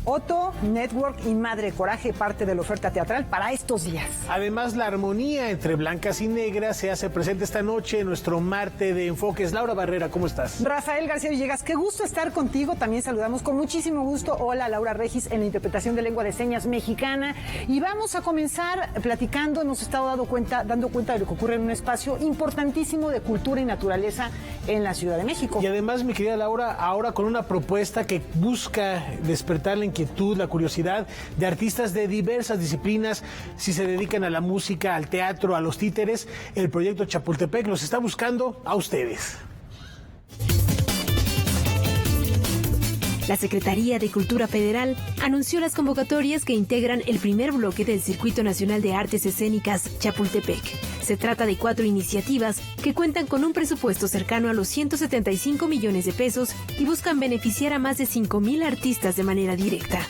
Otto, Network y Madre Coraje, parte de la oferta teatral para estos días. Además, la armonía entre blancas y negras se hace presente esta noche en nuestro Marte de Enfoques. Laura Barrera, ¿cómo estás? Rafael García Villegas, qué gusto estar contigo. También saludamos con muchísimo gusto. Hola, Laura Regis, en la interpretación de lengua de señas mexicana. Y vamos a comenzar platicando. Hemos estado dando cuenta de lo que ocurre en un espacio importantísimo de cultura y naturaleza en la Ciudad de México. Y además, mi querida Laura, ahora con una propuesta que busca despertar la inquietud, la curiosidad de artistas de diversas disciplinas, si se dedican a la música, al teatro, a los títeres. El proyecto Chapultepec los está buscando a ustedes. La Secretaría de Cultura Federal anunció las convocatorias que integran el primer bloque del Circuito Nacional de Artes Escénicas Chapultepec. Se trata de 4 iniciativas que cuentan con un presupuesto cercano a los 175 millones de pesos y buscan beneficiar a más de 5,000 artistas de manera directa.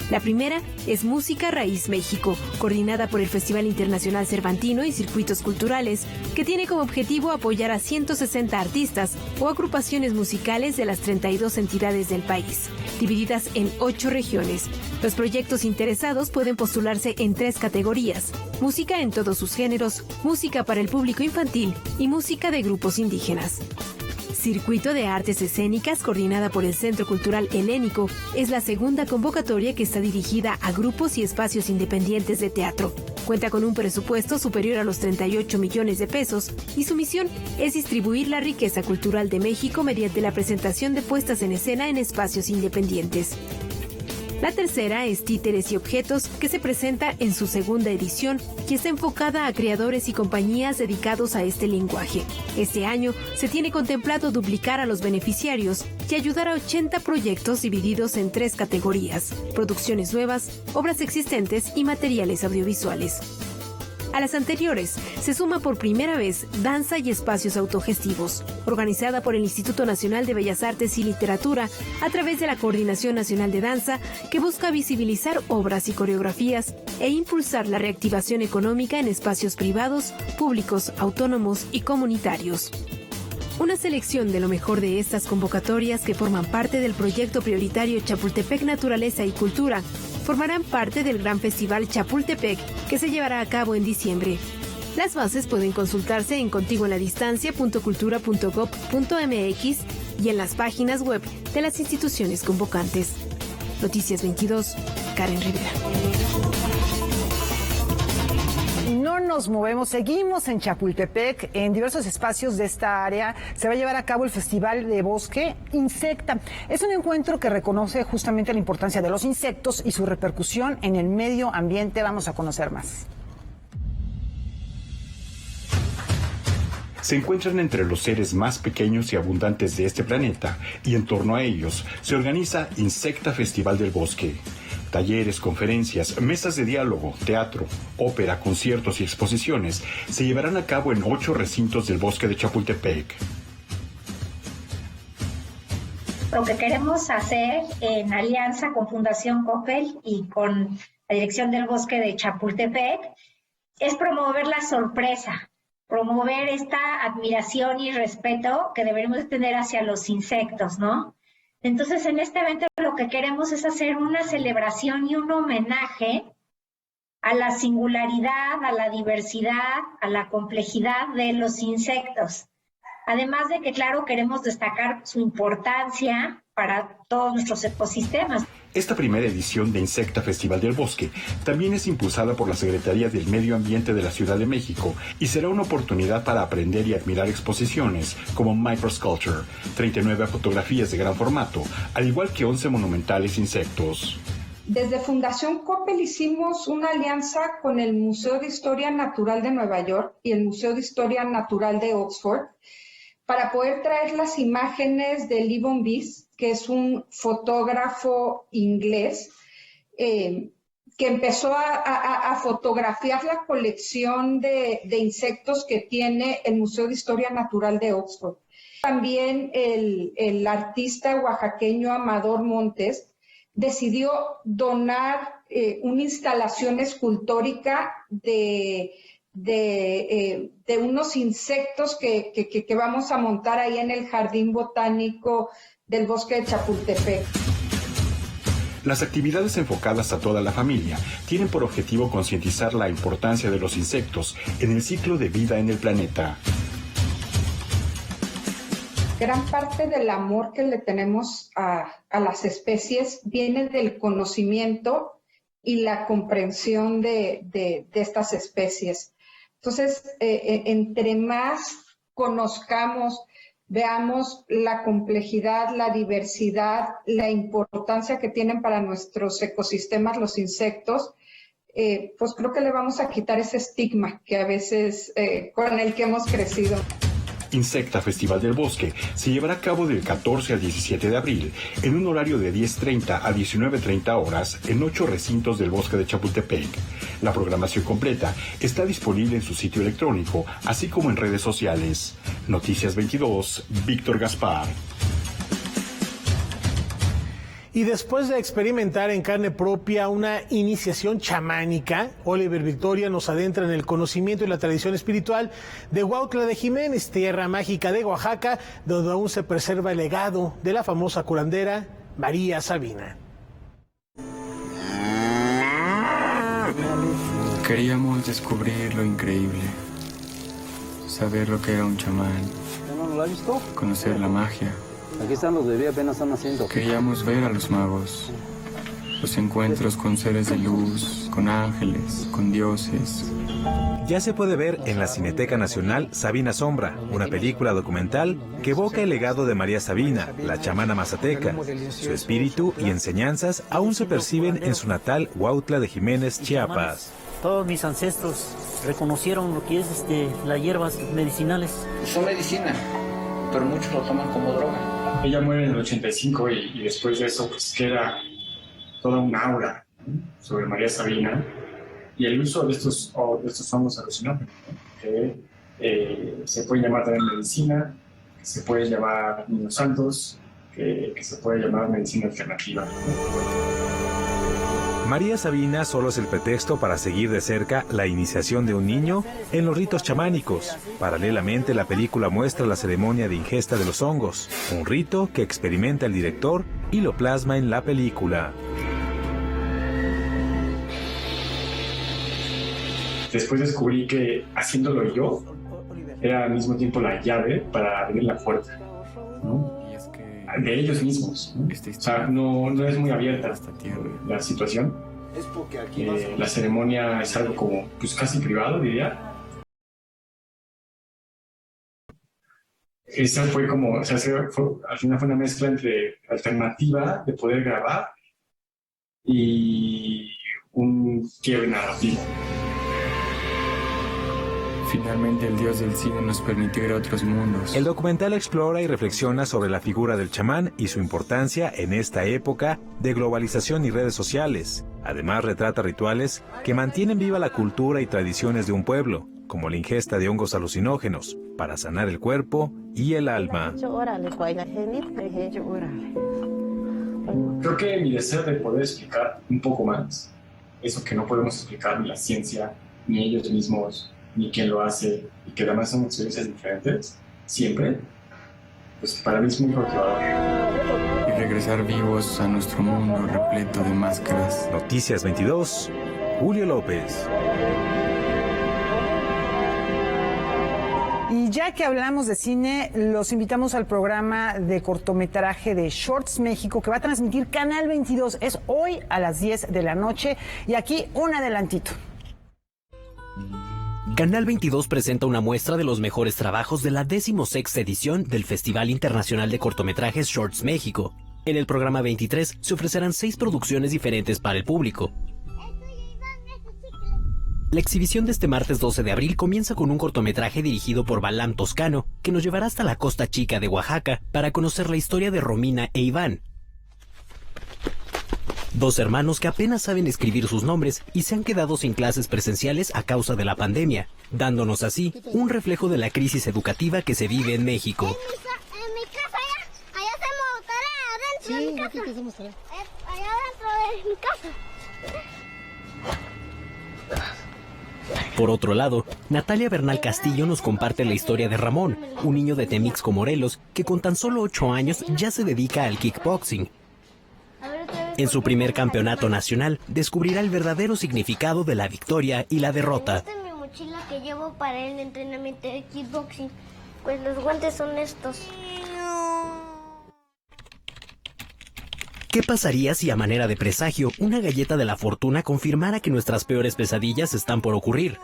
La primera es Música Raíz México, coordinada por el Festival Internacional Cervantino y Circuitos Culturales, que tiene como objetivo apoyar a 160 artistas o agrupaciones musicales de las 32 entidades del país, divididas en 8 regiones. Los proyectos interesados pueden postularse en 3 categorías: música en todos sus géneros, música para el público infantil y música de grupos indígenas. Circuito de Artes Escénicas, coordinada por el Centro Cultural Helénico, es la segunda convocatoria que está dirigida a grupos y espacios independientes de teatro. Cuenta con un presupuesto superior a los 38 millones de pesos y su misión es distribuir la riqueza cultural de México mediante la presentación de puestas en escena en espacios independientes. La tercera es Títeres y Objetos, que se presenta en su segunda edición y está enfocada a creadores y compañías dedicados a este lenguaje. Este año se tiene contemplado duplicar a los beneficiarios y ayudar a 80 proyectos divididos en 3 categorías: producciones nuevas, obras existentes y materiales audiovisuales. A las anteriores se suma por primera vez Danza y Espacios Autogestivos, organizada por el Instituto Nacional de Bellas Artes y Literatura a través de la Coordinación Nacional de Danza, que busca visibilizar obras y coreografías e impulsar la reactivación económica en espacios privados, públicos, autónomos y comunitarios. Una selección de lo mejor de estas convocatorias, que forman parte del proyecto prioritario Chapultepec Naturaleza y Cultura, formarán parte del gran festival Chapultepec, que se llevará a cabo en diciembre. Las bases pueden consultarse en contiguoenladistancia.cultura.gov.mx y en las páginas web de las instituciones convocantes. Noticias 22, Karen Rivera. No nos movemos, seguimos en Chapultepec. En diversos espacios de esta área se va a llevar a cabo el Festival de Bosque Insecta. Es un encuentro que reconoce justamente la importancia de los insectos y su repercusión en el medio ambiente. Vamos a conocer más. Se encuentran entre los seres más pequeños y abundantes de este planeta, y en torno a ellos se organiza Insecta Festival del Bosque. Talleres, conferencias, mesas de diálogo, teatro, ópera, conciertos y exposiciones se llevarán a cabo en 8 recintos del bosque de Chapultepec. Lo que queremos hacer en alianza con Fundación Coppel y con la Dirección del Bosque de Chapultepec es promover la sorpresa, promover esta admiración y respeto que deberemos tener hacia los insectos, ¿no? Entonces, en este evento lo que queremos es hacer una celebración y un homenaje a la singularidad, a la diversidad, a la complejidad de los insectos. Además de que, claro, queremos destacar su importancia para todos nuestros ecosistemas. Esta primera edición de Insecta Festival del Bosque también es impulsada por la Secretaría del Medio Ambiente de la Ciudad de México y será una oportunidad para aprender y admirar exposiciones como Microsculpture, 39 fotografías de gran formato, al igual que 11 monumentales insectos. Desde Fundación Coppel hicimos una alianza con el Museo de Historia Natural de Nueva York y el Museo de Historia Natural de Oxford para poder traer las imágenes de Lee Von Bies, que es un fotógrafo inglés que empezó a fotografiar la colección de insectos que tiene el Museo de Historia Natural de Oxford. También el artista oaxaqueño Amador Montes decidió donar una instalación escultórica de unos insectos que vamos a montar ahí en el Jardín Botánico del Bosque de Chapultepec. Las actividades enfocadas a toda la familia tienen por objetivo concientizar la importancia de los insectos en el ciclo de vida en el planeta. Gran parte del amor que le tenemos a las especies viene del conocimiento y la comprensión de estas especies. Entonces, entre más conozcamos, veamos la complejidad, la diversidad, la importancia que tienen para nuestros ecosistemas los insectos, pues creo que le vamos a quitar ese estigma que a veces con el que hemos crecido. Insecta Festival del Bosque se llevará a cabo del 14 al 17 de abril en un horario de 10:30 a 19:30 horas en 8 recintos del Bosque de Chapultepec. La programación completa está disponible en su sitio electrónico, así como en redes sociales. Noticias 22, Víctor Gaspar. Y después de experimentar en carne propia una iniciación chamánica, Oliver Victoria nos adentra en el conocimiento y la tradición espiritual de Huautla de Jiménez, tierra mágica de Oaxaca, donde aún se preserva el legado de la famosa curandera María Sabina. Queríamos descubrir lo increíble, saber lo que era un chamán, conocer la magia. Aquí están los bebés, apenas están naciendo. Queríamos ver a los magos, los encuentros con seres de luz, con ángeles, con dioses. Ya se puede ver en la Cineteca Nacional Sabina Sombra, una película documental que evoca el legado de María Sabina, la chamana mazateca. Su espíritu y enseñanzas aún se perciben en su natal Huautla de Jiménez, Chiapas. Todos mis ancestros reconocieron lo que es las hierbas medicinales. Son medicina, pero muchos lo toman como droga. Ella muere en el 85 y después de eso pues queda toda una aura, ¿no?, sobre María Sabina y el uso de estos hongos alucinógenos, ¿no?, que se puede llamar también medicina, que se puede llamar niños santos, que se puede llamar medicina alternativa, ¿no? María Sabina solo es el pretexto para seguir de cerca la iniciación de un niño en los ritos chamánicos. Paralelamente, la película muestra la ceremonia de ingesta de los hongos, un rito que experimenta el director y lo plasma en la película. Después descubrí que haciéndolo yo era al mismo tiempo la llave para abrir la puerta, ¿no?, de ellos mismos, ¿no? O sea, no es muy abierta la situación. La ceremonia es algo como, pues casi privado, diría. Esa fue como, o sea, al final fue una mezcla entre alternativa de poder grabar y un quiebre narrativo. Finalmente el Dios del cine nos permitió ir a otros mundos. El documental explora y reflexiona sobre la figura del chamán y su importancia en esta época de globalización y redes sociales. Además retrata rituales que mantienen viva la cultura y tradiciones de un pueblo, como la ingesta de hongos alucinógenos, para sanar el cuerpo y el alma. Creo que mi deseo de poder explicar un poco más eso que no podemos explicar ni la ciencia, ni ellos mismos, ni quien lo hace, y que además son experiencias diferentes, siempre, pues para mí es muy motivador. Y regresar vivos a nuestro mundo repleto de máscaras. Noticias 22, Julio López. Y ya que hablamos de cine, los invitamos al programa de cortometraje de Shorts México que va a transmitir Canal 22. Es hoy a las 10 de la noche y aquí un adelantito. Canal 22 presenta una muestra de los mejores trabajos de la 16ª edición del Festival Internacional de Cortometrajes Shorts México. En el programa 23 se ofrecerán 6 producciones diferentes para el público. La exhibición de este martes 12 de abril comienza con un cortometraje dirigido por Balam Toscano, que nos llevará hasta la Costa Chica de Oaxaca para conocer la historia de Romina e Iván, 2 hermanos que apenas saben escribir sus nombres y se han quedado sin clases presenciales a causa de la pandemia, dándonos así un reflejo de la crisis educativa que se vive en México. En mi casa allá hacemos tarea adentro de mi casa. Aquí hacemos tarea. Allá adentro de mi casa. Por otro lado, Natalia Bernal Castillo nos comparte la historia de Ramón, un niño de Temixco, Morelos, que con tan solo 8 años ya se dedica al kickboxing. En su primer campeonato nacional, descubrirá el verdadero significado de la victoria y la derrota. Esta es mi mochila que llevo para el entrenamiento de kickboxing. Pues los guantes son estos. ¿Qué pasaría si a manera de presagio una galleta de la fortuna confirmara que nuestras peores pesadillas están por ocurrir?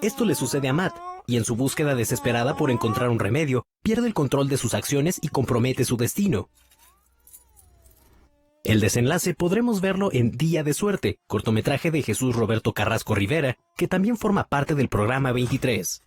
Esto le sucede a Matt, y en su búsqueda desesperada por encontrar un remedio, pierde el control de sus acciones y compromete su destino. El desenlace podremos verlo en Día de Suerte, cortometraje de Jesús Roberto Carrasco Rivera, que también forma parte del programa 23.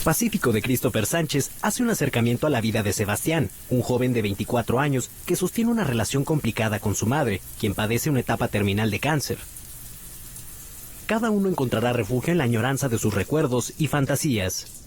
Pacífico de Christopher Sánchez hace un acercamiento a la vida de Sebastián, un joven de 24 años que sostiene una relación complicada con su madre, quien padece una etapa terminal de cáncer. Cada uno encontrará refugio en la añoranza de sus recuerdos y fantasías.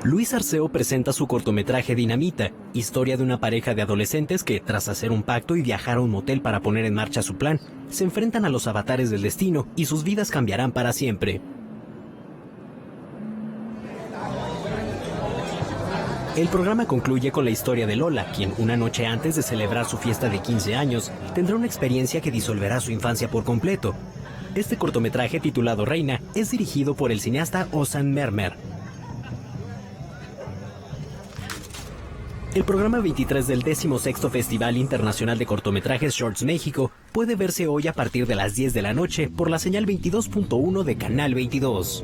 Luis Arceo presenta su cortometraje Dinamita, historia de una pareja de adolescentes que, tras hacer un pacto y viajar a un motel para poner en marcha su plan, se enfrentan a los avatares del destino y sus vidas cambiarán para siempre. El programa concluye con la historia de Lola, quien una noche antes de celebrar su fiesta de 15 años, tendrá una experiencia que disolverá su infancia por completo. Este cortometraje titulado Reina es dirigido por el cineasta Ozan Mermer. El programa 23 del 16º Festival Internacional de Cortometrajes Shorts México puede verse hoy a partir de las 10 de la noche por la señal 22.1 de Canal 22.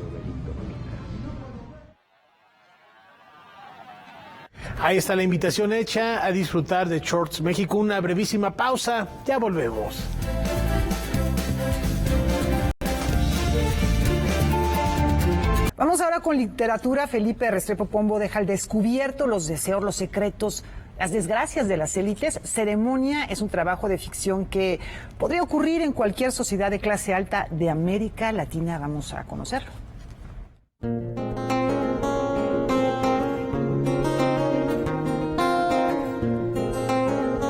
Ahí está la invitación hecha a disfrutar de Shorts México. Una brevísima pausa, ya volvemos. Vamos ahora con literatura. Felipe Restrepo Pombo deja al descubierto los deseos, los secretos, las desgracias de las élites. Ceremonia es un trabajo de ficción que podría ocurrir en cualquier sociedad de clase alta de América Latina. Vamos a conocerlo.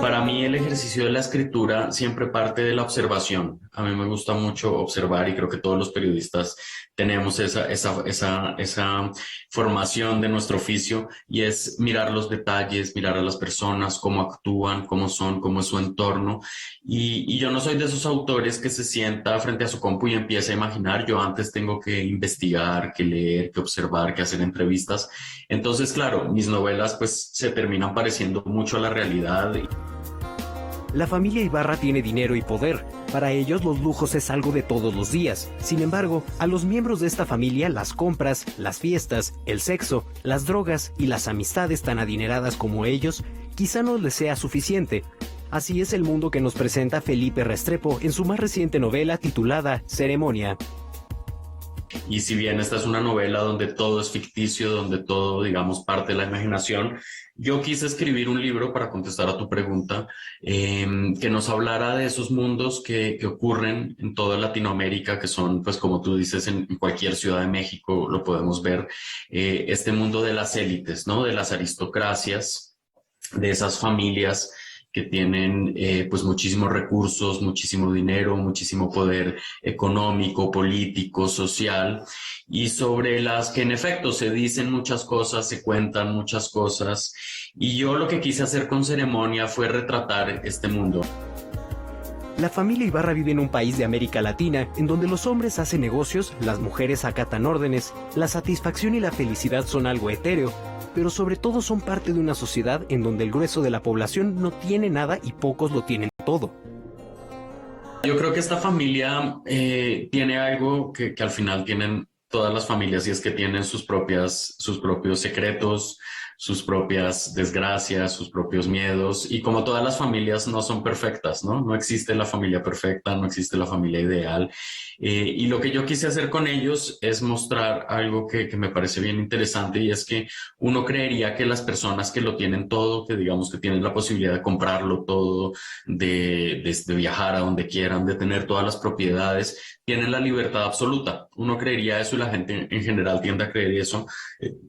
Para mí el ejercicio de la escritura siempre parte de la observación. A mí me gusta mucho observar y creo que todos los periodistas tenemos esa formación de nuestro oficio y es mirar los detalles, mirar a las personas, cómo actúan, cómo son, cómo es su entorno. Y yo no soy de esos autores que se sienta frente a su compu y empieza a imaginar. Yo antes tengo que investigar, que leer, que observar, que hacer entrevistas. Entonces, claro, mis novelas pues se terminan pareciendo mucho a la realidad. La familia Ibarra tiene dinero y poder. Para ellos los lujos es algo de todos los días. Sin embargo, a los miembros de esta familia las compras, las fiestas, el sexo, las drogas y las amistades tan adineradas como ellos quizá no les sea suficiente. Así es el mundo que nos presenta Felipe Restrepo en su más reciente novela titulada Ceremonia. Y si bien esta es una novela donde todo es ficticio, donde todo, digamos, parte de la imaginación, yo quise escribir un libro para contestar a tu pregunta, que nos hablara de esos mundos que ocurren en toda Latinoamérica, que son, pues como tú dices, en cualquier ciudad de México lo podemos ver, este mundo de las élites, ¿no? De las aristocracias, de esas familias que tienen pues muchísimos recursos, muchísimo dinero, muchísimo poder económico, político, social, y sobre las que en efecto se dicen muchas cosas, se cuentan muchas cosas, y yo lo que quise hacer con Ceremonia fue retratar este mundo. La familia Ibarra vive en un país de América Latina en donde los hombres hacen negocios, las mujeres acatan órdenes, la satisfacción y la felicidad son algo etéreo, pero sobre todo son parte de una sociedad en donde el grueso de la población no tiene nada y pocos lo tienen todo. Yo creo que esta familia tiene algo que al final tienen todas las familias, y es que tienen sus propios secretos, sus propias desgracias, sus propios miedos, y como todas las familias no son perfectas, ¿no? No existe la familia perfecta, no existe la familia ideal, y lo que yo quise hacer con ellos es mostrar algo que me parece bien interesante, y es que uno creería que las personas que lo tienen todo, que digamos que tienen la posibilidad de comprarlo todo, de viajar a donde quieran, de tener todas las propiedades, tienen la libertad absoluta. Uno creería eso y la gente en general tiende a creer eso,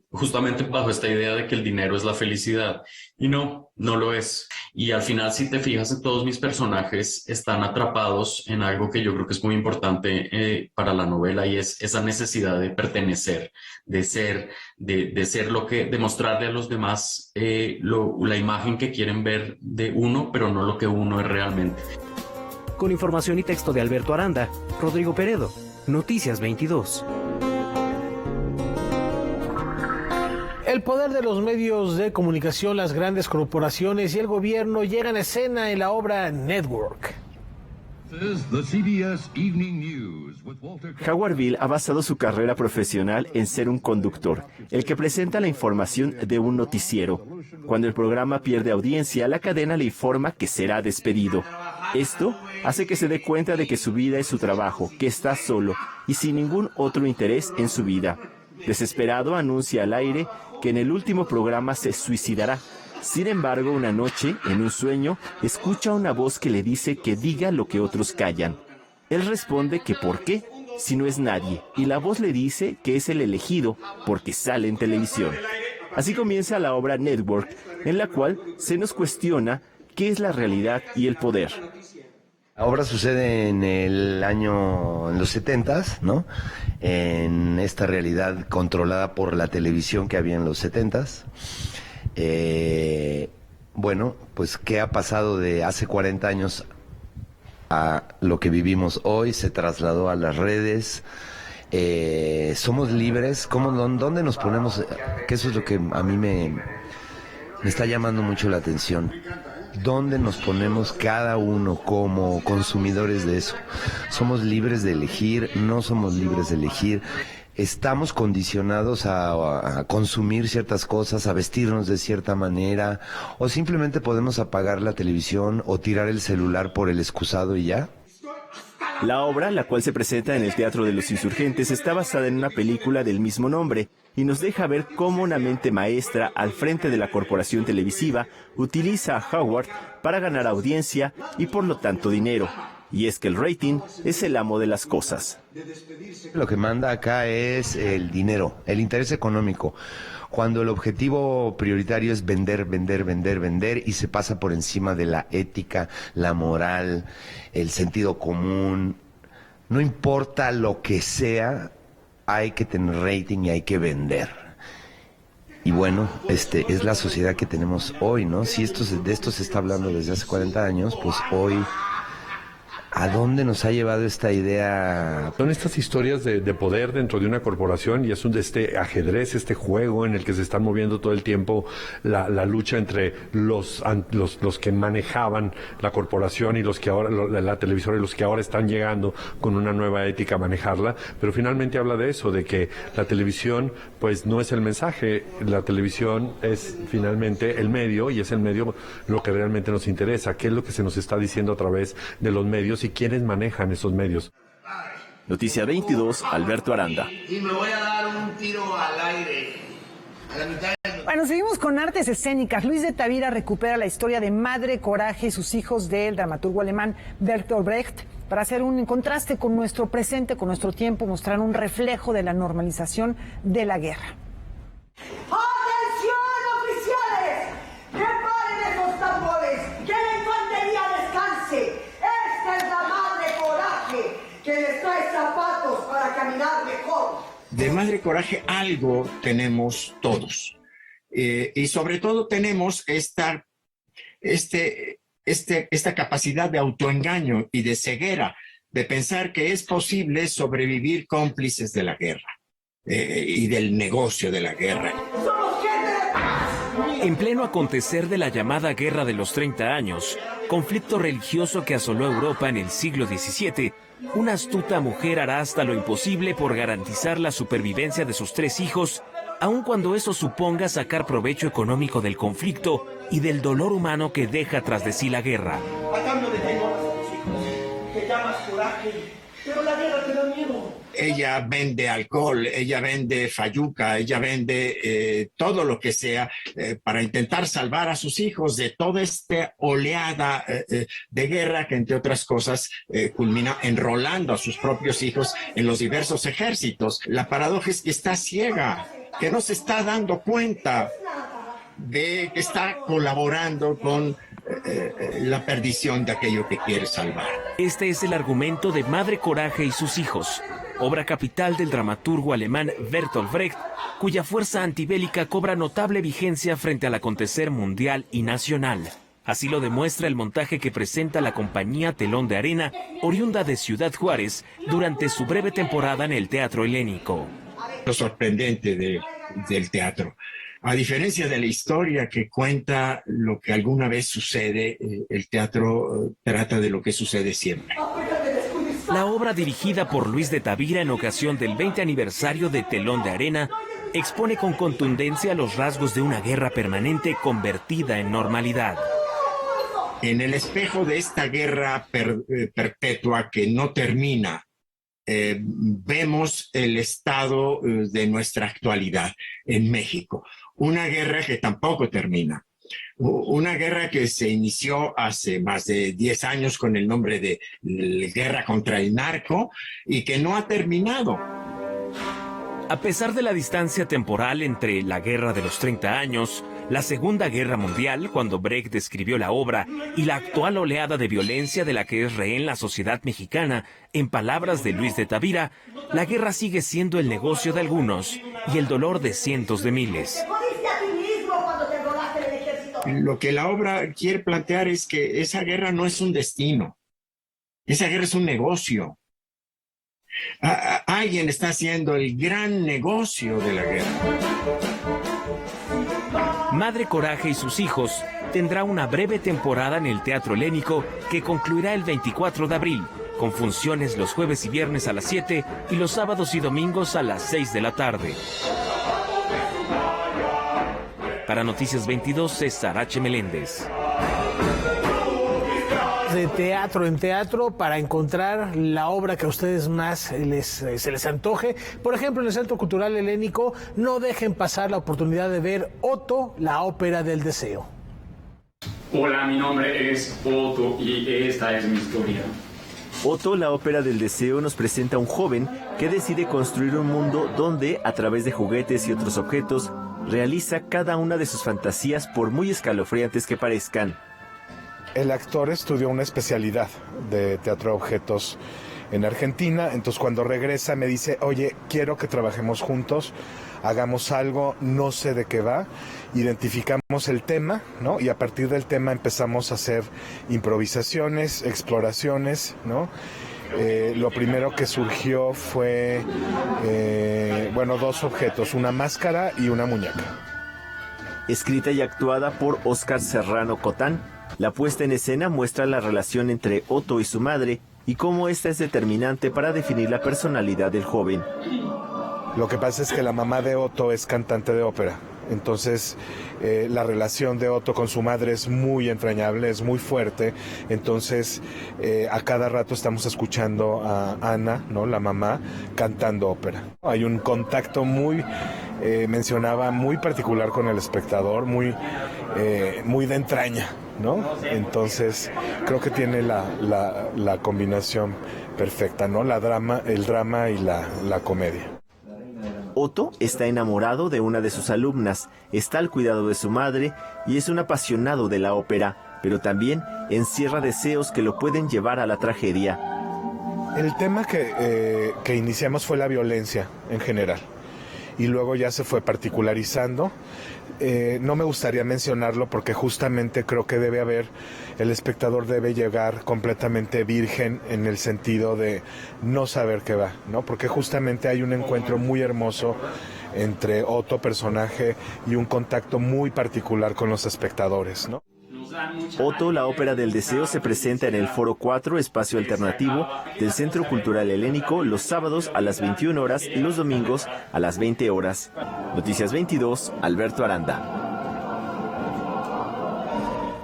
justamente bajo esta idea de que que el dinero es la felicidad. Y no lo es. Y al final, si te fijas en todos mis personajes, están atrapados en algo que yo creo que es muy importante para la novela, y es esa necesidad de pertenecer, de ser de mostrarle a los demás la imagen que quieren ver de uno, pero no lo que uno es realmente. Con información y texto de Alberto Aranda, Rodrigo Peredo, Noticias 22. El poder de los medios de comunicación, las grandes corporaciones y el gobierno llegan a escena en la obra Network. Howard Beale ha basado su carrera profesional en ser un conductor, el que presenta la información de un noticiero. Cuando el programa pierde audiencia, la cadena le informa que será despedido. Esto hace que se dé cuenta de que su vida es su trabajo, que está solo y sin ningún otro interés en su vida. Desesperado, anuncia al aire que en el último programa se suicidará. Sin embargo, una noche, en un sueño, escucha una voz que le dice que diga lo que otros callan. Él responde que ¿por qué? Si no es nadie. Y la voz le dice que es el elegido porque sale en televisión. Así comienza la obra Network, en la cual se nos cuestiona qué es la realidad y el poder. La obra sucede en los 70s, ¿no? En esta realidad controlada por la televisión que había en los 70s. Bueno, pues ¿qué ha pasado de hace 40 años a lo que vivimos hoy? Se trasladó a las redes. Somos libres. ¿Dónde nos ponemos? Que eso es lo que a mí me está llamando mucho la atención. ¿Dónde nos ponemos cada uno como consumidores de eso? ¿Somos libres de elegir? ¿No somos libres de elegir? ¿Estamos condicionados a consumir ciertas cosas, a vestirnos de cierta manera? ¿O simplemente podemos apagar la televisión o tirar el celular por el excusado y ya? La obra, la cual se presenta en el Teatro de los Insurgentes, está basada en una película del mismo nombre y nos deja ver cómo una mente maestra al frente de la corporación televisiva utiliza a Howard para ganar audiencia y por lo tanto dinero. Y es que el rating es el amo de las cosas. Lo que manda acá es el dinero, el interés económico. Cuando el objetivo prioritario es vender, vender, vender, vender y se pasa por encima de la ética, la moral, el sentido común, no importa lo que sea, hay que tener rating y hay que vender. Y bueno, es la sociedad que tenemos hoy, ¿no? Si de esto se está hablando desde hace 40 años, pues hoy, ¿a dónde nos ha llevado esta idea? Son estas historias de poder dentro de una corporación y es este ajedrez, este juego en el que se están moviendo todo el tiempo la lucha entre los que manejaban la corporación y los que ahora, la televisora, y los que ahora están llegando con una nueva ética a manejarla. Pero finalmente habla de eso, de que la televisión pues no es el mensaje, la televisión es finalmente el medio, y es el medio lo que realmente nos interesa, qué es lo que se nos está diciendo a través de los medios y quiénes manejan esos medios. Noticia 22, Alberto Aranda. Y me voy a dar un tiro al aire. A la mitad del... Bueno, seguimos con artes escénicas. Luis de Tavira recupera la historia de Madre Coraje y sus hijos del dramaturgo alemán Bertolt Brecht para hacer un contraste con nuestro presente, con nuestro tiempo, mostrar un reflejo de la normalización de la guerra. ¡Atención, oficiales! ¡Preparen esos tambores! ¡Que la infantería descanse! ¡Esta es la Madre Coraje, que les trae zapatos para caminar mejor! De Madre Coraje algo tenemos todos. Y sobre todo tenemos esta capacidad de autoengaño y de ceguera, de pensar que es posible sobrevivir cómplices de la guerra y del negocio de la guerra. En pleno acontecer de la llamada Guerra de los 30 años, conflicto religioso que asoló Europa en el siglo XVII, una astuta mujer hará hasta lo imposible por garantizar la supervivencia de sus 3 hijos, aun cuando eso suponga sacar provecho económico del conflicto y del dolor humano que deja tras de sí la guerra. A cambio de tengo a tus hijos, te llamas Coraje, pero la guerra te da miedo. Ella vende alcohol, ella vende fayuca, ella vende todo lo que sea para intentar salvar a sus hijos de toda esta oleada de guerra que, entre otras cosas, culmina enrolando a sus propios hijos en los diversos ejércitos. La paradoja es que está ciega, que no se está dando cuenta de que está colaborando con la perdición de aquello que quiere salvar. Este es el argumento de Madre Coraje y sus hijos, obra capital del dramaturgo alemán Bertolt Brecht, cuya fuerza antibélica cobra notable vigencia frente al acontecer mundial y nacional. Así lo demuestra el montaje que presenta la compañía Telón de Arena, oriunda de Ciudad Juárez, durante su breve temporada en el Teatro Helénico. Lo sorprendente del teatro. A diferencia de la historia que cuenta lo que alguna vez sucede, el teatro trata de lo que sucede siempre. La obra, dirigida por Luis de Tavira en ocasión del 20 aniversario de Telón de Arena, expone con contundencia los rasgos de una guerra permanente convertida en normalidad. En el espejo de esta guerra perpetua que no termina, vemos el estado de nuestra actualidad en México. Una guerra que tampoco termina. Una guerra que se inició hace más de 10 años con el nombre de Guerra contra el Narco y que no ha terminado. A pesar de la distancia temporal entre la Guerra de los 30 años, la Segunda Guerra Mundial, cuando Brecht describió la obra, y la actual oleada de violencia de la que es rehén la sociedad mexicana, en palabras de Luis de Tavira, la guerra sigue siendo el negocio de algunos y el dolor de cientos de miles. Lo que la obra quiere plantear es que esa guerra no es un destino, esa guerra es un negocio. Alguien está haciendo el gran negocio de la guerra. Madre Coraje y sus hijos tendrá una breve temporada en el Teatro Helénico que concluirá el 24 de abril, con funciones los jueves y viernes a las 7 y los sábados y domingos a las 6 de la tarde. Para Noticias 22, César H. Meléndez. De teatro en teatro para encontrar la obra que a ustedes más se les antoje. Por ejemplo, en el Centro Cultural Helénico, no dejen pasar la oportunidad de ver Otto, la ópera del deseo. Hola, mi nombre es Otto y esta es mi historia. Otto, la ópera del deseo, nos presenta a un joven que decide construir un mundo donde, a través de juguetes y otros objetos, realiza cada una de sus fantasías, por muy escalofriantes que parezcan. El actor estudió una especialidad de teatro de objetos en Argentina, entonces cuando regresa me dice, oye, quiero que trabajemos juntos, hagamos algo, no sé de qué va, identificamos el tema, ¿no? Y a partir del tema empezamos a hacer improvisaciones, exploraciones, ¿no? Lo primero que surgió fue, dos objetos, una máscara y una muñeca. Escrita y actuada por Óscar Serrano Cotán, la puesta en escena muestra la relación entre Otto y su madre y cómo esta es determinante para definir la personalidad del joven. Lo que pasa es que la mamá de Otto es cantante de ópera, entonces la relación de Otto con su madre es muy entrañable, es muy fuerte, entonces a cada rato estamos escuchando a Ana, ¿no?, la mamá, cantando ópera. Hay un contacto mencionaba, muy particular con el espectador, muy de entraña, ¿no? Entonces creo que tiene la combinación perfecta, ¿no? El drama y la comedia. Otto está enamorado de una de sus alumnas, está al cuidado de su madre y es un apasionado de la ópera, pero también encierra deseos que lo pueden llevar a la tragedia. El tema que iniciamos fue la violencia en general y luego ya se fue particularizando. No me gustaría mencionarlo porque justamente creo que el espectador debe llegar completamente virgen en el sentido de no saber qué va, ¿no? Porque justamente hay un encuentro muy hermoso entre Otto, personaje, y un contacto muy particular con los espectadores, ¿no? Otto, la ópera del deseo, se presenta en el Foro 4, espacio alternativo del Centro Cultural Helénico, los sábados a las 21 horas y los domingos a las 20 horas. Noticias 22, Alberto Aranda.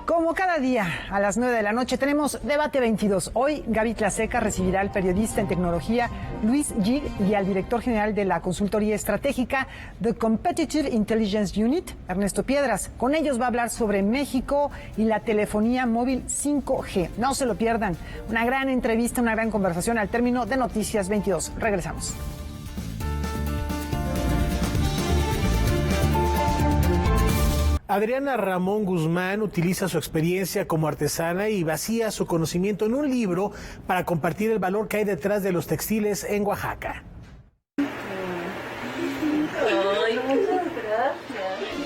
Como cada día, a las 9 de la noche, tenemos Debate 22. Hoy, Gaby Tlaseca recibirá al periodista en tecnología Luis Gig y al director general de la consultoría estratégica The Competitive Intelligence Unit, Ernesto Piedras. Con ellos va a hablar sobre México y la telefonía móvil 5G. No se lo pierdan. Una gran entrevista, una gran conversación al término de Noticias 22. Regresamos. Adriana Ramón Guzmán utiliza su experiencia como artesana y vacía su conocimiento en un libro para compartir el valor que hay detrás de los textiles en Oaxaca.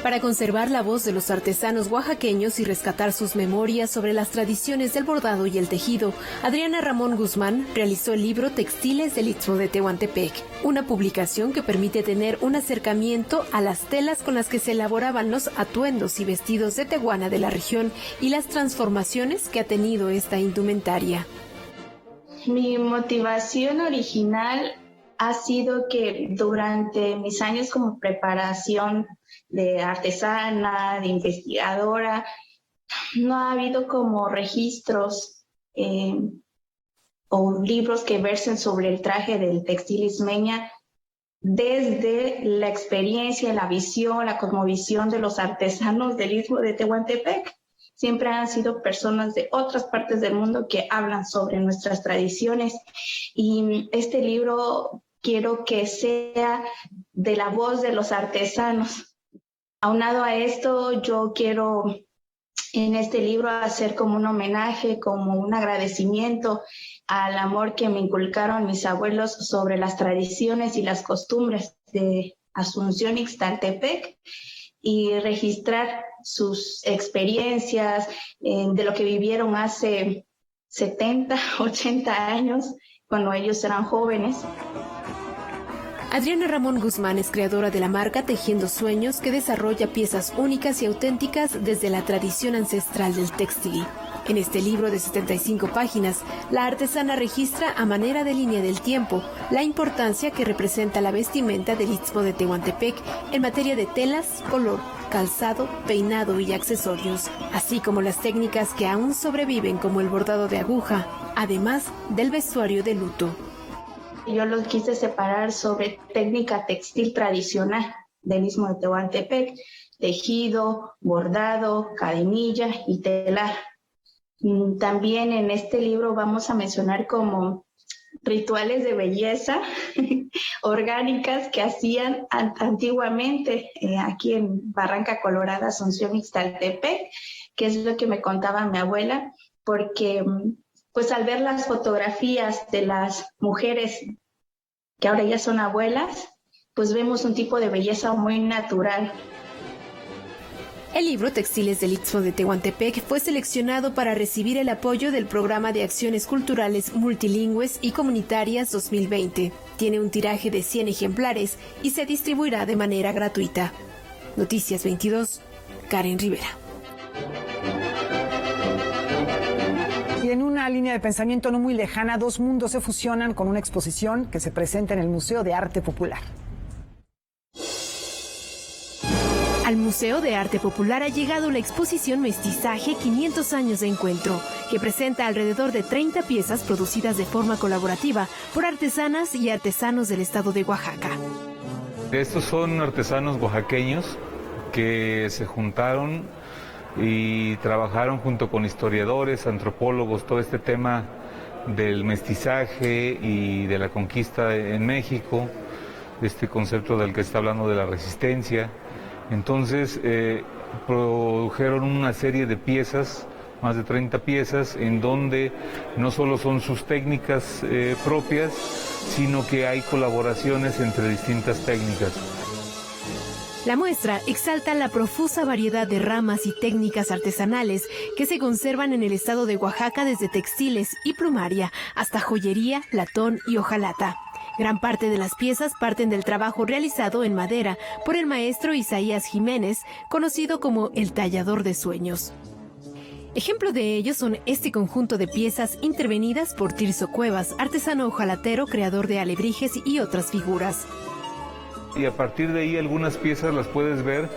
Para conservar la voz de los artesanos oaxaqueños y rescatar sus memorias sobre las tradiciones del bordado y el tejido, Adriana Ramón Guzmán realizó el libro Textiles del Istmo de Tehuantepec, una publicación que permite tener un acercamiento a las telas con las que se elaboraban los atuendos y vestidos de Tehuana de la región y las transformaciones que ha tenido esta indumentaria. Mi motivación original ha sido que durante mis años como preparación de artesana, de investigadora, no ha habido como registros o libros que versen sobre el traje del textil ismeña desde la experiencia, la visión, la cosmovisión de los artesanos del Istmo de Tehuantepec. Siempre han sido personas de otras partes del mundo que hablan sobre nuestras tradiciones y este libro quiero que sea de la voz de los artesanos. Aunado a esto, yo quiero en este libro hacer como un homenaje, como un agradecimiento al amor que me inculcaron mis abuelos sobre las tradiciones y las costumbres de Asunción Ixtaltepec y registrar sus experiencias de lo que vivieron hace 70, 80 años, cuando ellos eran jóvenes. Adriana Ramón Guzmán es creadora de la marca Tejiendo Sueños, que desarrolla piezas únicas y auténticas desde la tradición ancestral del textil. En este libro de 75 páginas, la artesana registra a manera de línea del tiempo la importancia que representa la vestimenta del Istmo de Tehuantepec en materia de telas, color, calzado, peinado y accesorios, así como las técnicas que aún sobreviven como el bordado de aguja, además del vestuario de luto. Yo los quise separar sobre técnica textil tradicional del Istmo de Tehuantepec, tejido, bordado, cadenilla y telar. También en este libro vamos a mencionar como rituales de belleza orgánicas que hacían antiguamente aquí en Barranca Colorada, Asunción Ixtaltepec, que es lo que me contaba mi abuela, porque pues al ver las fotografías de las mujeres que ahora ya son abuelas, pues vemos un tipo de belleza muy natural. El libro Textiles del Istmo de Tehuantepec fue seleccionado para recibir el apoyo del Programa de Acciones Culturales Multilingües y Comunitarias 2020. Tiene un tiraje de 100 ejemplares y se distribuirá de manera gratuita. Noticias 22, Karen Rivera. Y en una línea de pensamiento no muy lejana, dos mundos se fusionan con una exposición que se presenta en el Museo de Arte Popular. Al Museo de Arte Popular ha llegado la exposición Mestizaje 500 años de encuentro, que presenta alrededor de 30 piezas producidas de forma colaborativa por artesanas y artesanos del estado de Oaxaca. Estos son artesanos oaxaqueños que se juntaron y trabajaron junto con historiadores, antropólogos, todo este tema del mestizaje y de la conquista en México, este concepto del que está hablando de la resistencia. Entonces produjeron una serie de piezas, más de 30 piezas, en donde no solo son sus técnicas propias, sino que hay colaboraciones entre distintas técnicas. La muestra exalta la profusa variedad de ramas y técnicas artesanales que se conservan en el estado de Oaxaca, desde textiles y plumaria hasta joyería, latón y hojalata. Gran parte de las piezas parten del trabajo realizado en madera por el maestro Isaías Jiménez, conocido como el tallador de sueños. Ejemplo de ello son este conjunto de piezas intervenidas por Tirso Cuevas, artesano hojalatero, creador de alebrijes y otras figuras. Y a partir de ahí algunas piezas las puedes ver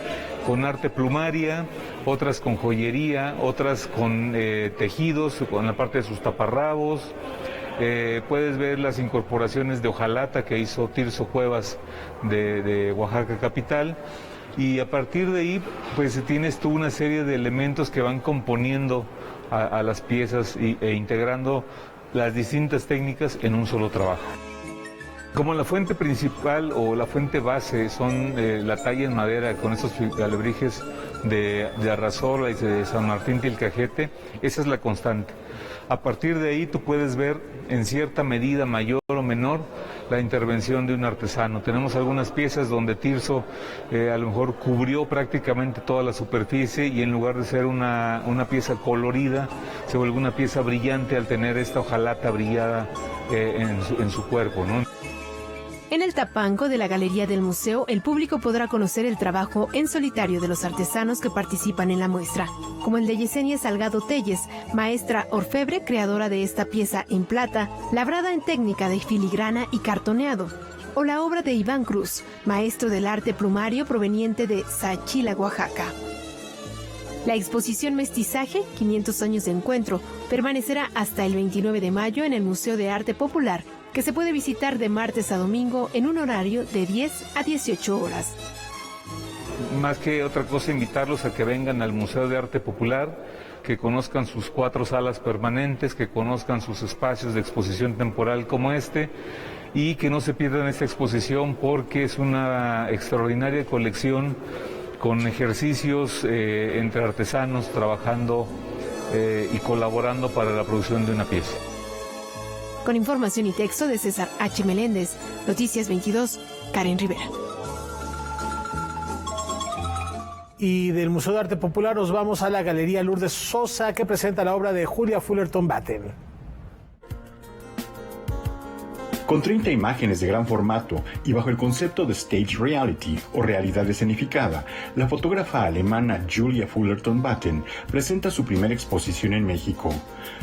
con arte plumaria, otras con joyería, otras con tejidos, con la parte de sus taparrabos. Puedes ver las incorporaciones de hojalata que hizo Tirso Cuevas de Oaxaca capital. Y a partir de ahí pues tienes tú una serie de elementos que van componiendo a las piezas e integrando las distintas técnicas en un solo trabajo. Como la fuente principal o la fuente base son la talla en madera con estos alebrijes de Arrazola y de San Martín Tilcajete, esa es la constante. A partir de ahí tú puedes ver en cierta medida mayor o menor la intervención de un artesano. Tenemos algunas piezas donde Tirso a lo mejor cubrió prácticamente toda la superficie y en lugar de ser una pieza colorida, se vuelve una pieza brillante al tener esta hojalata brillada en su cuerpo, ¿no? En el tapanco de la galería del museo, el público podrá conocer el trabajo en solitario de los artesanos que participan en la muestra, como el de Yesenia Salgado Telles, maestra orfebre creadora de esta pieza en plata, labrada en técnica de filigrana y cartoneado, o la obra de Iván Cruz, maestro del arte plumario proveniente de Sachila, Oaxaca. La exposición Mestizaje, 500 años de encuentro, permanecerá hasta el 29 de mayo en el Museo de Arte Popular, que se puede visitar de martes a domingo en un horario de 10 a 18 horas. Más que otra cosa, invitarlos a que vengan al Museo de Arte Popular, que conozcan sus 4 salas permanentes, que conozcan sus espacios de exposición temporal como este, y que no se pierdan esta exposición porque es una extraordinaria colección con ejercicios entre artesanos trabajando y colaborando para la producción de una pieza. Con información y texto de César H. Meléndez, Noticias 22, Karen Rivera. Y del Museo de Arte Popular nos vamos a la Galería Lourdes Sosa, que presenta la obra de Julia Fullerton Batten. Con 30 imágenes de gran formato y bajo el concepto de Stage Reality o realidad escenificada, la fotógrafa alemana Julia Fullerton Batten presenta su primera exposición en México.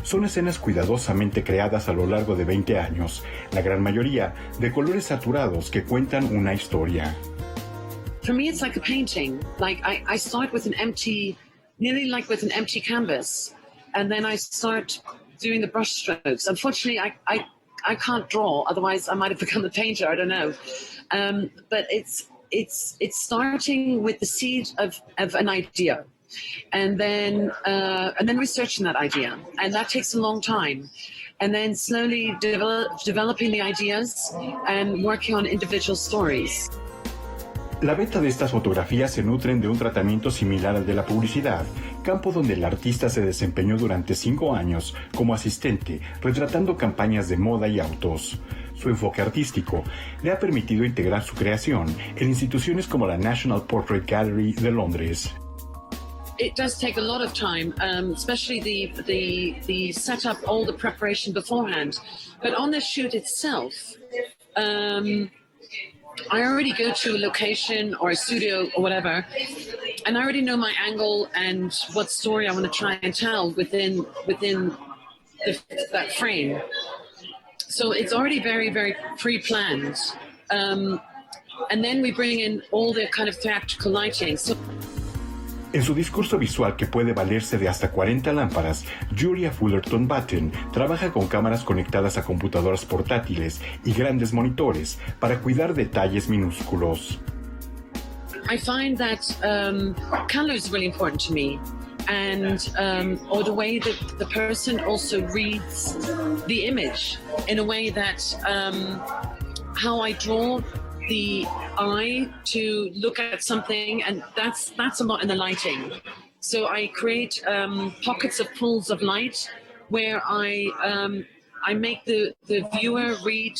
Son escenas cuidadosamente creadas a lo largo de 20 años, la gran mayoría de colores saturados que cuentan una historia. For me, it's like a painting. Like I start with nearly like with an empty canvas, and then I start doing the brush strokes. Unfortunately, I can't draw. Otherwise, I might have become a painter. I don't know. But it's starting with the seed of an idea, and then researching that idea, and that takes a long time. And then slowly developing the ideas and working on individual stories. La beta de estas fotografías se nutren de un tratamiento similar al de la publicidad, campo donde el artista se desempeñó durante 5 años como asistente, retratando campañas de moda y autos. Su enfoque artístico le ha permitido integrar su creación en instituciones como la National Portrait Gallery de Londres. It does take a lot of time, especially the setup, all the preparation beforehand. But on the shoot itself, I already go to a location or a studio or whatever, and I already know my angle and what story I want to try and tell within that frame. So it's already very, very pre-planned. And then we bring in all the kind of theatrical lighting. En su discurso visual, que puede valerse de hasta 40 lámparas, Julia Fullerton Batten trabaja con cámaras conectadas a computadoras portátiles y grandes monitores para cuidar detalles minúsculos. I find that color is really important to me, and or the way that the person also reads the image in a way that how I draw the eye to look at something, and that's a lot in the lighting. So I create pockets of pools of light where I make the viewer read,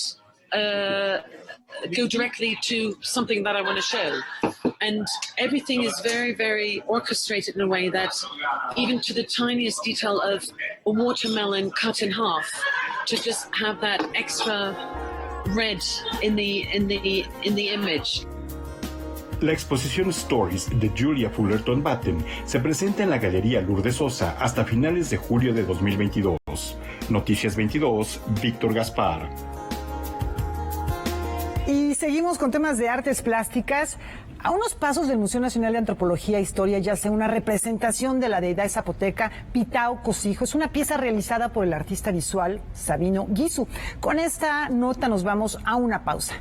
go directly to something that I want to show. And everything is very, very orchestrated in a way that even to the tiniest detail of a watermelon cut in half, to just have that extra red in the image. La exposición Stories de Julia Fullerton Batten se presenta en la Galería Lourdes Sosa hasta finales de julio de 2022. Noticias 22, Víctor Gaspar. Y seguimos con temas de artes plásticas. A unos pasos del Museo Nacional de Antropología e Historia yace una representación de la deidad zapoteca Pitao Cosijo. Es una pieza realizada por el artista visual Sabino Guizu. Con esta nota nos vamos a una pausa.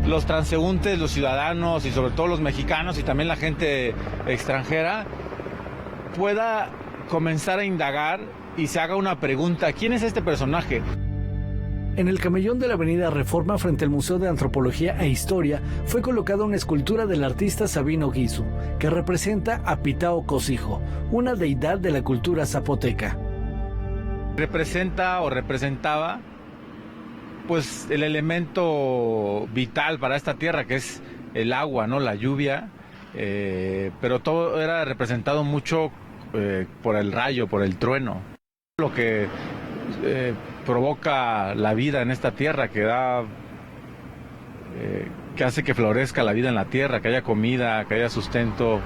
Los transeúntes, los ciudadanos y sobre todo los mexicanos y también la gente extranjera pueda comenzar a indagar y se haga una pregunta: ¿quién es este personaje? En el camellón de la avenida Reforma, frente al Museo de Antropología e Historia, fue colocada una escultura del artista Sabino Guizu, que representa a Pitao Cosijo, una deidad de la cultura zapoteca. Representa o representaba pues el elemento vital para esta tierra, que es el agua, ¿no? La lluvia, pero todo era representado mucho por el rayo, por el trueno, lo que provoca la vida en esta tierra, que da, que hace que florezca la vida en la tierra, que haya comida, que haya sustento.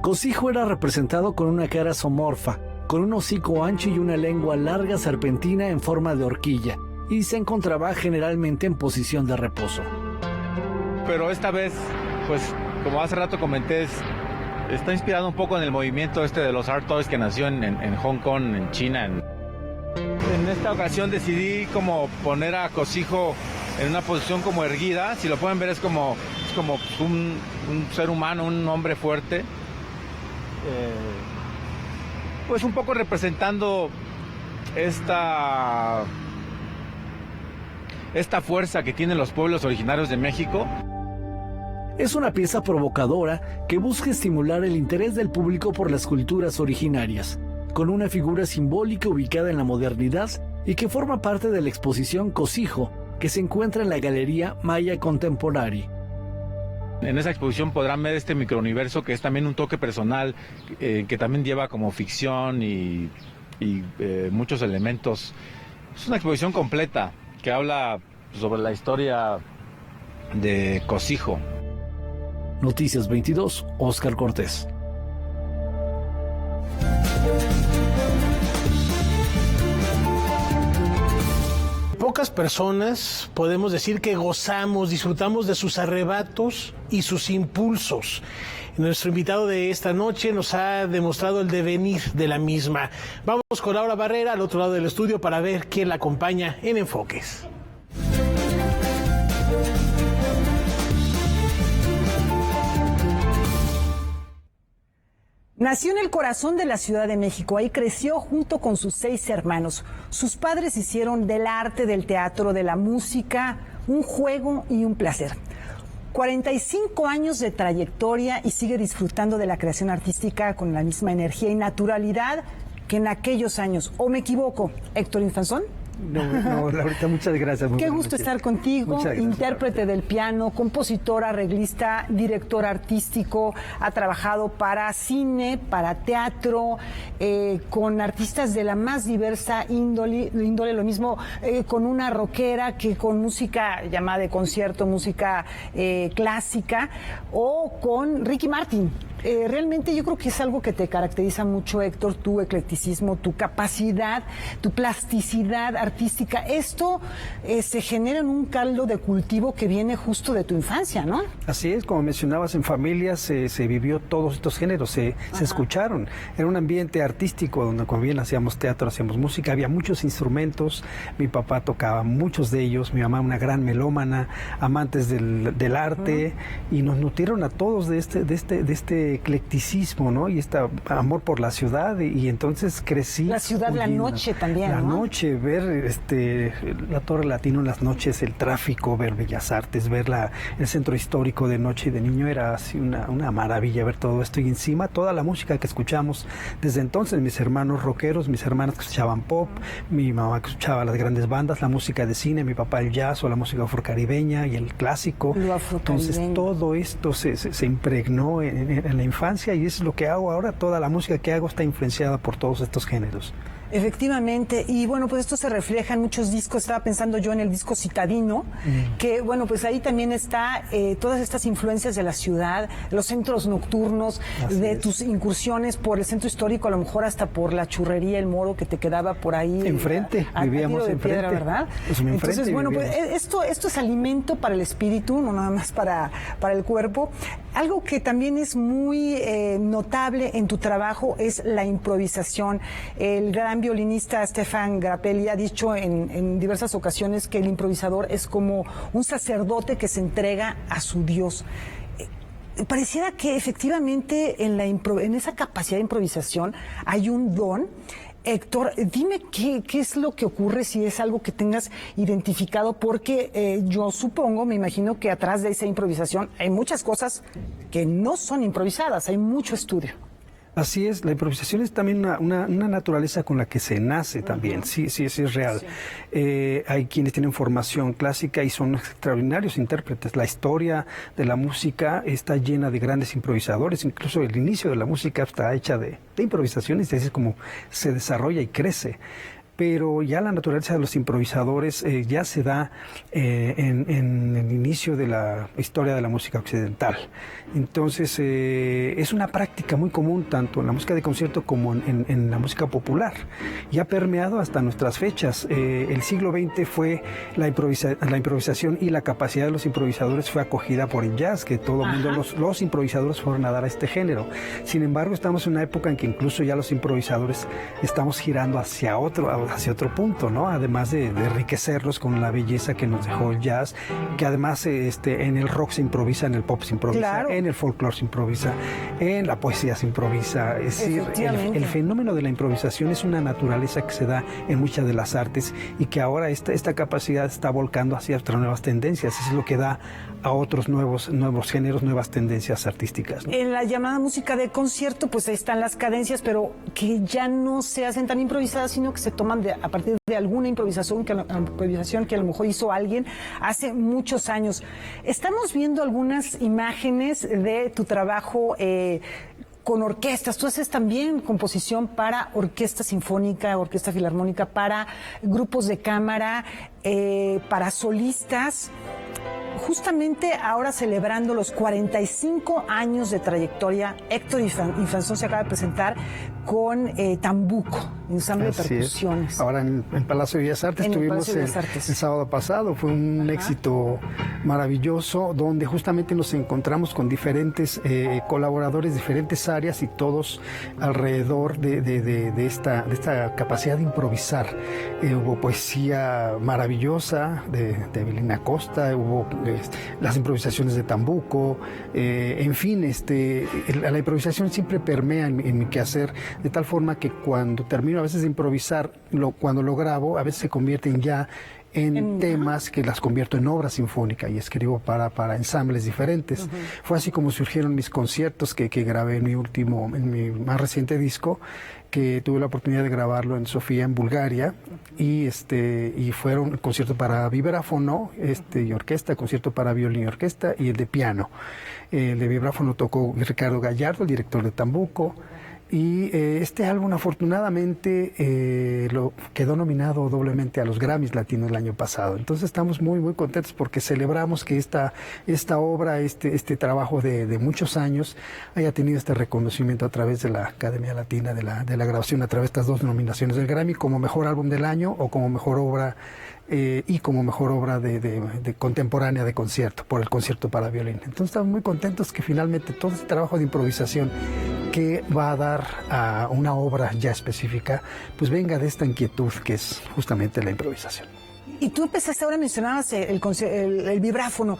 Cosijo era representado con una cara zoomorfa, con un hocico ancho y una lengua larga serpentina en forma de horquilla, y se encontraba generalmente en posición de reposo. Pero esta vez, pues, como hace rato comenté, está inspirado un poco en el movimiento de los Art Toys que nació en Hong Kong, en China. En esta ocasión decidí como poner a Cosijo en una posición como erguida. Si lo pueden ver, es como un ser humano, un hombre fuerte. Pues un poco representando esta fuerza que tienen los pueblos originarios de México. Es una pieza provocadora que busca estimular el interés del público por las culturas originarias, con una figura simbólica ubicada en la modernidad y que forma parte de la exposición Cosijo, que se encuentra en la Galería Maya Contemporary. En esa exposición podrán ver este microuniverso, que es también un toque personal, que también lleva como ficción y muchos elementos. Es una exposición completa que habla sobre la historia de Cosijo. Noticias 22, Óscar Cortés. Pocas personas podemos decir que gozamos, disfrutamos de sus arrebatos y sus impulsos. Nuestro invitado de esta noche nos ha demostrado el devenir de la misma. Vamos con Laura Barrera al otro lado del estudio para ver quién la acompaña en Enfoques. Nació en el corazón de la Ciudad de México. Ahí creció junto con sus 6 hermanos. Sus padres hicieron del arte, del teatro, de la música, un juego y un placer. 45 años de trayectoria y sigue disfrutando de la creación artística con la misma energía y naturalidad que en aquellos años. ¿O me equivoco, Héctor Infanzón? No, Laurita, muchas gracias. Qué gusto estar contigo, intérprete del piano, compositor, arreglista, director artístico, ha trabajado para cine, para teatro, con artistas de la más diversa índole, lo mismo con una rockera que con música llamada de concierto, música clásica, o con Ricky Martin. Realmente yo creo que es algo que te caracteriza mucho, Héctor, tu eclecticismo, tu capacidad, tu plasticidad artística. Esto se genera en un caldo de cultivo que viene justo de tu infancia, ¿no? Así es, como mencionabas, en familia se vivió todos estos géneros, se escucharon. Era un ambiente artístico donde, como bien hacíamos teatro, hacíamos música, había muchos instrumentos, mi papá tocaba muchos de ellos, mi mamá una gran melómana, amantes del arte, y nos nutrieron a todos de este eclecticismo, ¿no? Y este amor por la ciudad, y entonces crecí. La ciudad, la noche también, la ¿no? noche, ver la Torre Latino en las noches, el tráfico, ver Bellas Artes, ver el centro histórico de noche y de niño, era así una maravilla ver todo esto, y encima toda la música que escuchamos desde entonces, mis hermanos rockeros, mis hermanas que escuchaban pop, mi mamá que escuchaba las grandes bandas, la música de cine, mi papá el jazz o la música afrocaribeña y el clásico. Entonces todo esto se impregnó en la infancia, y es lo que hago ahora. Toda la música que hago está influenciada por todos estos géneros. Efectivamente, y bueno, pues esto se refleja en muchos discos. Estaba pensando yo en el disco Citadino, que bueno, pues ahí también está todas estas influencias de la ciudad, los centros nocturnos, tus incursiones por el centro histórico, a lo mejor hasta por la churrería El Moro que te quedaba por ahí. Enfrente, vivíamos enfrente. Piedra, ¿verdad? Pues entonces, bueno, pues esto es alimento para el espíritu, no nada más para el cuerpo. Algo que también es muy notable en tu trabajo es la improvisación. El gran violinista Stefan Grappelli ha dicho en diversas ocasiones que el improvisador es como un sacerdote que se entrega a su Dios. Pareciera que efectivamente en esa capacidad de improvisación hay un don Héctor, dime qué es lo que ocurre, si es algo que tengas identificado, porque yo supongo, me imagino que atrás de esa improvisación hay muchas cosas que no son improvisadas, hay mucho estudio. Así es, la improvisación es también una naturaleza con la que se nace también, sí es real. Sí. Hay quienes tienen formación clásica y son extraordinarios intérpretes. La historia de la música está llena de grandes improvisadores, incluso el inicio de la música está hecha de improvisaciones, y así es como se desarrolla y crece. Pero ya la naturaleza de los improvisadores ya se da en el inicio de la historia de la música occidental. Entonces es una práctica muy común tanto en la música de concierto como en la música popular. Y ha permeado hasta nuestras fechas. El siglo XX fue la improvisación, y la capacidad de los improvisadores fue acogida por el jazz, que todo el mundo, los improvisadores fueron a dar a este género. Sin embargo, estamos en una época en que incluso ya los improvisadores estamos girando hacia otro punto, ¿no? Además de enriquecerlos con la belleza que nos dejó el jazz, que además en el rock se improvisa, en el pop se improvisa, claro, en el folclore se improvisa, en la poesía se improvisa. Es decir, el fenómeno de la improvisación es una naturaleza que se da en muchas de las artes, y que ahora esta capacidad está volcando hacia otras nuevas tendencias. Eso es lo que da a otros nuevos géneros, nuevas tendencias artísticas, ¿no? En la llamada música de concierto, pues ahí están las cadencias, pero que ya no se hacen tan improvisadas, sino que se toman a partir de alguna improvisación que a lo mejor hizo alguien hace muchos años. Estamos viendo algunas imágenes de tu trabajo con orquestas. Tú haces también composición para orquesta sinfónica, orquesta filarmónica, para grupos de cámara, para solistas. Justamente ahora, celebrando los 45 años de trayectoria, Héctor Infanzón se acaba de presentar con Tambuco, ensamble de percusiones. Ahora en el Palacio de Bellas Artes tuvimos el sábado pasado. Fue un éxito maravilloso, donde justamente nos encontramos con diferentes colaboradores, diferentes áreas, y todos alrededor de esta capacidad de improvisar. Hubo poesía maravillosa de Evelina Costa, hubo las improvisaciones de Tambuco, en fin, la improvisación siempre permea en mi quehacer, de tal forma que cuando termino a veces de improvisar, cuando lo grabo, a veces se convierten ya en temas que las convierto en obra sinfónica, y escribo para ensambles diferentes. Fue así como surgieron mis conciertos que grabé en mi más reciente disco, que tuve la oportunidad de grabarlo en Sofía, en Bulgaria, y fueron el concierto para vibráfono y orquesta, concierto para violín y orquesta, y el de piano. El de vibráfono tocó Ricardo Gallardo, el director de Tambuco. Y este álbum, afortunadamente, quedó nominado doblemente a los Grammys Latinos el año pasado. Entonces estamos muy, muy contentos, porque celebramos que esta obra, este trabajo de muchos años, haya tenido este reconocimiento a través de la Academia Latina de la Grabación, a través de estas dos nominaciones del Grammy, como mejor álbum del año o como mejor obra y como mejor obra de contemporánea de concierto, por el concierto para violín. Entonces estamos muy contentos que finalmente todo este trabajo de improvisación, que va a dar a una obra ya específica, pues venga de esta inquietud que es justamente la improvisación. Y tú empezaste, ahora mencionabas el vibráfono.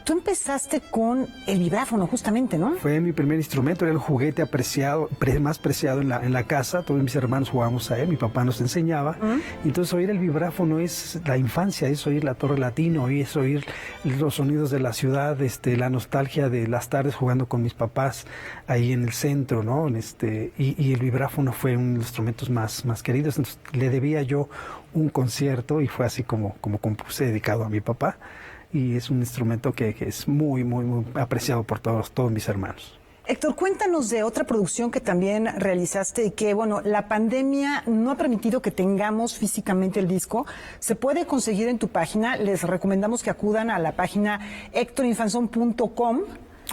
Tú empezaste con el vibráfono, justamente, ¿no? Fue mi primer instrumento, era el juguete más preciado en la casa. Todos mis hermanos jugábamos a él, mi papá nos enseñaba. Entonces, oír el vibráfono es la infancia, es oír la Torre Latino, es oír los sonidos de la ciudad, la nostalgia de las tardes jugando con mis papás ahí en el centro, ¿no? Y el vibráfono fue uno de los instrumentos más queridos. Entonces, le debía yo un concierto, y fue así como compuse, dedicado a mi papá, y es un instrumento que es muy, muy, muy apreciado por todos mis hermanos. Héctor, cuéntanos de otra producción que también realizaste, y que, bueno, la pandemia no ha permitido que tengamos físicamente el disco. Se puede conseguir en tu página. Les recomendamos que acudan a la página hectorinfanzon.com.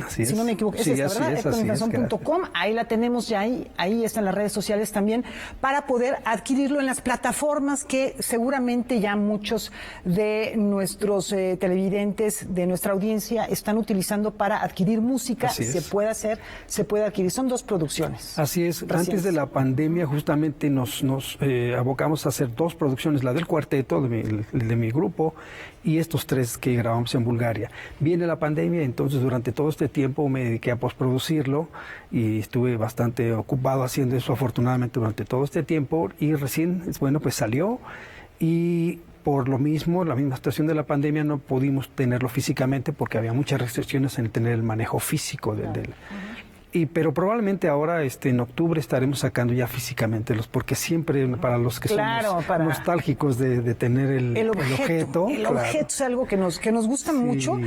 Así es. Si no me equivoco, es esta, ¿verdad? Hectorinfanzon.com, ahí la tenemos ya, ahí está en las redes sociales también, para poder adquirirlo en las plataformas que seguramente ya muchos de nuestros televidentes, de nuestra audiencia, están utilizando para adquirir música. Se puede adquirir. Son dos producciones. Así es. Antes de la pandemia, justamente nos abocamos a hacer dos producciones, la del cuarteto, de mi grupo, y estos tres que grabamos en Bulgaria. Viene la pandemia, entonces durante todo este este tiempo me dediqué a postproducirlo y estuve bastante ocupado haciendo eso afortunadamente durante todo este tiempo y recién, bueno, pues salió y por lo mismo, la misma situación de la pandemia, no pudimos tenerlo físicamente porque había muchas restricciones en tener el manejo físico del pero probablemente ahora en octubre estaremos sacando ya físicamente porque siempre para los que somos nostálgicos de tener el objeto. El objeto es algo que nos gusta mucho.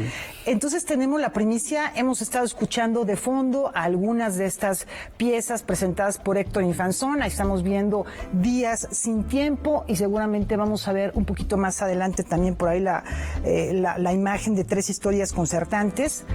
Entonces tenemos la primicia, hemos estado escuchando de fondo algunas de estas piezas presentadas por Héctor Infanzón. Ahí estamos viendo Días sin tiempo y seguramente vamos a ver un poquito más adelante también por ahí la imagen de 3 historias concertantes.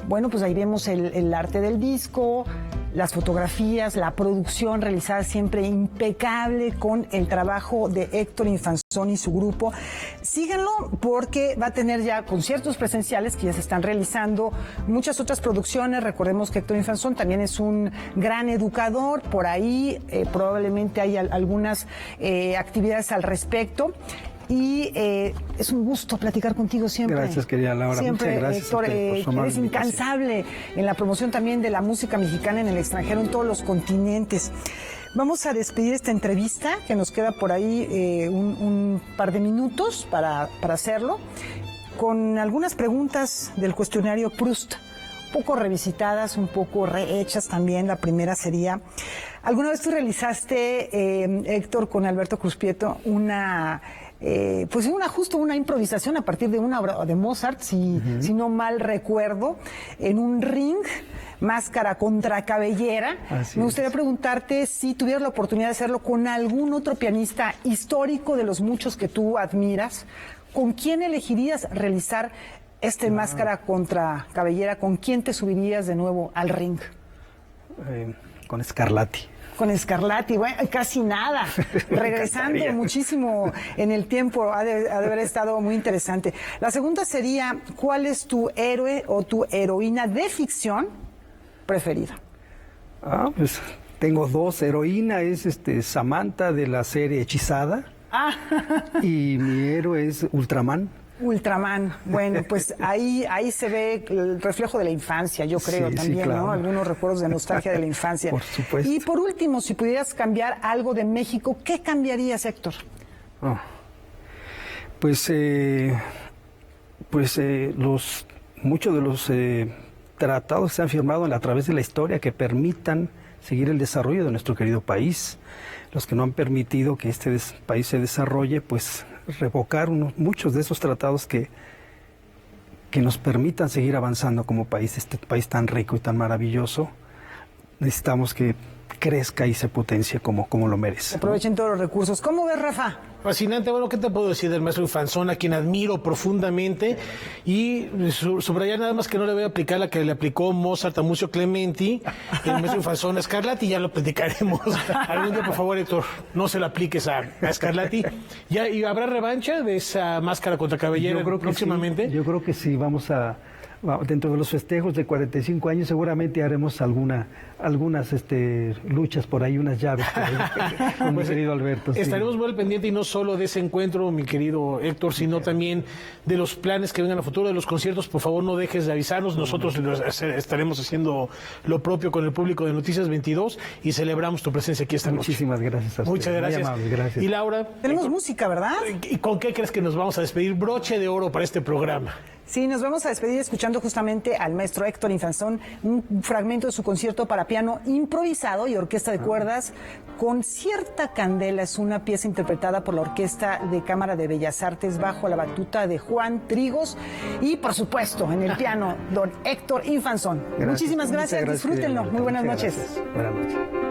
Bueno, pues ahí vemos el arte del disco, las fotografías, la producción realizada siempre impecable con el trabajo de Héctor Infanzón y su grupo. Síganlo porque va a tener ya conciertos presenciales que ya se están realizando, muchas otras producciones. Recordemos que Héctor Infanzón también es un gran educador, por ahí probablemente hay algunas actividades al respecto. Y es un gusto platicar contigo siempre. Gracias, querida Laura. Siempre, muchas gracias, Héctor, eres incansable en la promoción también de la música mexicana en el extranjero, en todos los continentes. Vamos a despedir esta entrevista, que nos queda por ahí un par de minutos para hacerlo, con algunas preguntas del cuestionario Proust, un poco revisitadas, un poco rehechas también. La primera sería, ¿alguna vez tú realizaste, Héctor, con Alberto Cruz Prieto, una improvisación a partir de una obra de Mozart, si no mal recuerdo, en un ring, máscara contra cabellera? Me gustaría preguntarte si tuvieras la oportunidad de hacerlo con algún otro pianista histórico de los muchos que tú admiras. ¿Con quién elegirías realizar máscara contra cabellera? ¿Con quién te subirías de nuevo al ring? Con Scarlatti. Con Scarlatti, bueno, casi nada. Regresando muchísimo en el tiempo, ha de haber estado muy interesante. La segunda sería, ¿cuál es tu héroe o tu heroína de ficción preferida? Pues tengo 2. Heroína es Samantha de la serie Hechizada. Y mi héroe es Ultraman. Ultraman, bueno, pues ahí se ve el reflejo de la infancia, yo creo, también, claro, ¿no? Algunos recuerdos de nostalgia de la infancia. Por supuesto. Y por último, si pudieras cambiar algo de México, ¿qué cambiarías, Héctor? Muchos de los tratados se han firmado a través de la historia que permitan seguir el desarrollo de nuestro querido país. Los que no han permitido que este país se desarrolle, pues revocar muchos de esos tratados que nos permitan seguir avanzando como país, este país tan rico y tan maravilloso. Necesitamos que crezca y se potencie como lo merece. Aprovechen todos los recursos. ¿Cómo ves, Rafa? Fascinante. Bueno, ¿qué te puedo decir del maestro Infanzón, a quien admiro profundamente? Y subrayar nada más que no le voy a aplicar la que le aplicó Mozart a Muzio Clementi, el maestro Infanzón a Scarlatti, ya lo platicaremos algún día. Por favor, Héctor, no se lo apliques a Scarlatti. ¿Y habrá revancha de esa máscara contra cabellera próximamente? Sí, yo creo que sí, dentro de los festejos de 45 años seguramente haremos algunas luchas por ahí, unas llaves por ahí, con mi querido Alberto. Estaremos muy al pendiente, y no solo de ese encuentro, mi querido Héctor, sino también de los planes que vengan a futuro, de los conciertos. Por favor, no dejes de avisarnos. Nosotros estaremos haciendo lo propio con el público de Noticias 22 y celebramos tu presencia aquí esta noche. Muchísimas gracias a usted. Muchas gracias. Muy amable, gracias. Y Laura, tenemos música, ¿verdad? ¿Y con qué crees que nos vamos a despedir? Broche de oro para este programa. Sí, nos vamos a despedir escuchando justamente al maestro Héctor Infanzón, un fragmento de su concierto para piano improvisado y orquesta de cuerdas con cierta candela. Es una pieza interpretada por la Orquesta de Cámara de Bellas Artes bajo la batuta de Juan Trigos y, por supuesto, en el piano, don Héctor Infanzón. Muchísimas gracias. Disfrútenlo. Muy buenas noches. Buenas noches.